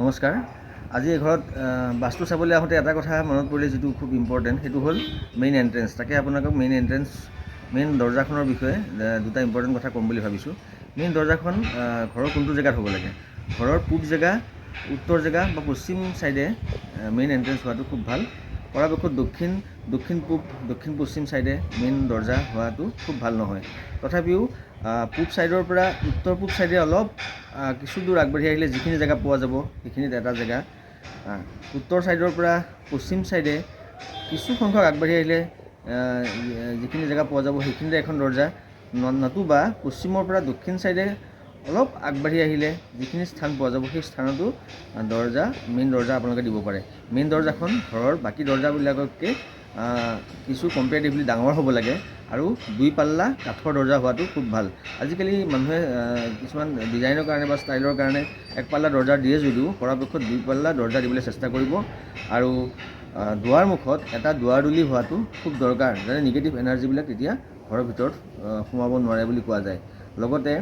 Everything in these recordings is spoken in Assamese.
নমস্কাৰ। আজি এই ঘৰত বাস্তু চাবলৈ আহোঁতে এটা কথা মনত পৰিলে যিটো খুব ইম্পৰ্টেণ্ট, সেইটো হ'ল মেইন এণ্ট্ৰেঞ্চ। তাকে আপোনালোকক মেইন দৰ্জাখনৰ বিষয়ে দুটা ইম্পৰ্টেণ্ট কথা ক'ম বুলি ভাবিছোঁ। মেইন দৰ্জাখন ঘৰৰ কোনটো জেগাত হ'ব লাগে? ঘৰৰ পূব জেগা, উত্তৰ জেগা বা পশ্চিম ছাইডে মেইন এণ্ট্ৰেঞ্চ হোৱাটো খুব ভাল। পৰাপক্ষত দক্ষিণ পূব, দক্ষিণ পশ্চিম ছাইডে মেইন দৰ্জা হোৱাটো খুব ভাল নহয়। তথাপিও পূব ছাইডৰ পৰা উত্তৰ পূব ছাইডে অলপ কিছু দূৰ আগবাঢ়ি আহিলে যিখিনি জেগা পোৱা যাব সেইখিনিত এটা জেগা, উত্তৰ ছাইডৰ পৰা পশ্চিম ছাইডে কিছু সংখ্যক আগবাঢ়ি আহিলে যিখিনি জেগা পোৱা যাব সেইখিনিতে এখন দৰ্জা, নতুবা পশ্চিমৰ পৰা দক্ষিণ ছাইডে অলপ আগবাঢ়ি আহিলে যিখিনি স্থান পোৱা যাব সেই স্থানতো মেইন দৰ্জা আপোনালোকে দিব পাৰে। মেইন দৰ্জাখন ঘৰৰ বাকী দৰ্জাবিলাকতকৈ কিছু কম্পেৰেটিভলি ডাঙৰ হ'ব লাগে আৰু 2 পাল্লা কাঠৰ দৰ্জা হোৱাটো খুব ভাল। আজিকালি মানুহে কিছুমান ডিজাইনৰ কাৰণে বা ষ্টাইলৰ কাৰণে 1 পাল্লা দৰ্জা দিয়ে যদিও পৰাপক্ষত 2 পাল্লা দৰ্জা দিবলৈ চেষ্টা কৰিব। আৰু দুৱাৰ মুখত এটা দুৱাৰদলি হোৱাটো খুব দৰকাৰ, যাতে নিগেটিভ এনাৰ্জিবিলাক তেতিয়া ঘৰৰ ভিতৰত সোমাব নোৱাৰে বুলি কোৱা যায়। লগতে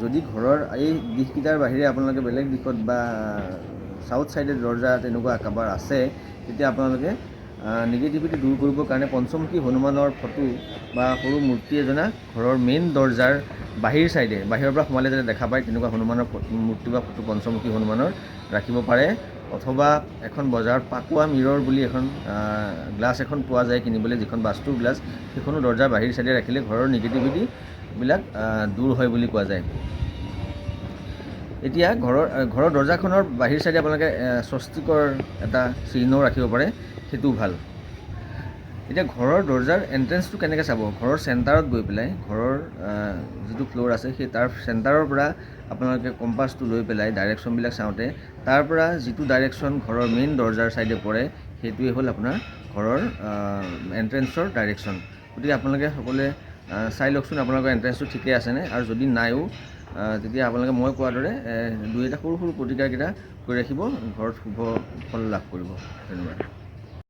যদি ঘৰৰ এই দিশকেইটাৰ বাহিৰে আপোনালোকে বেলেগ দিশত বা চাউথ ছাইডে দৰ্জা তেনেকুৱা কাৰোবাৰ আছে, তেতিয়া আপোনালোকে নিগেটিভিটি দূৰ কৰিবৰ কাৰণে পঞ্চমুখী হনুমানৰ ফটো বা সৰু মূৰ্তি এজনা ঘৰৰ মেইন দৰ্জাৰ বাহিৰ ছাইডে, বাহিৰৰ পৰা সোমালে যাতে দেখা পায় তেনেকুৱা হনুমানৰ মূৰ্তি বা ফটো পঞ্চমুখী হনুমানৰ ৰাখিব পাৰে। অথবা এখন বজাৰত পাকুৱা মিৰৰ বুলি এখন গ্লাছ এখন পোৱা যায় কিনিবলৈ, যিখন বাস্তুৰ গ্লাছ, সেইখনো দৰ্জাৰ বাহিৰ ছাইডে ৰাখিলে ঘৰৰ নিগেটিভিটিবিলাক দূৰ হয় বুলি কোৱা যায়। এতিয়া ঘৰৰ দৰ্জাখনৰ বাহিৰ ছাইডে আপোনালোকে স্বস্তিকৰ এটা চিহ্নও ৰাখিব পাৰে, সেইটোও ভাল। এতিয়া ঘৰৰ দৰ্জাৰ এণ্ট্ৰেঞ্চটো কেনেকৈ চাব? ঘৰৰ চেণ্টাৰত গৈ পেলাই, ঘৰৰ যিটো ফ্ল'ৰ আছে সেই তাৰ চেণ্টাৰৰ পৰা আপোনালোকে কম্পাছটো লৈ পেলাই ডাইৰেকশ্যনবিলাক চাওঁতে তাৰ পৰা যিটো ডাইৰেকশ্যন ঘৰৰ মেইন দৰ্জাৰ ছাইডে পৰে সেইটোৱে হ'ল আপোনাৰ ঘৰৰ এণ্ট্ৰেঞ্চৰ ডাইৰেকশ্যন। গতিকে আপোনালোকে সকলোৱে চাই লওকচোন আপোনালোকৰ এণ্ট্ৰেঞ্চটো ঠিকে আছেনে, আৰু যদি নাইও তেতিয়া আপোনালোকে মই কোৱাৰ দৰে 2-এটা সৰু প্ৰতিকাৰকেইটা কৰি ৰাখিব, ঘৰত শুভ ফল লাভ কৰিব। ধন্যবাদ।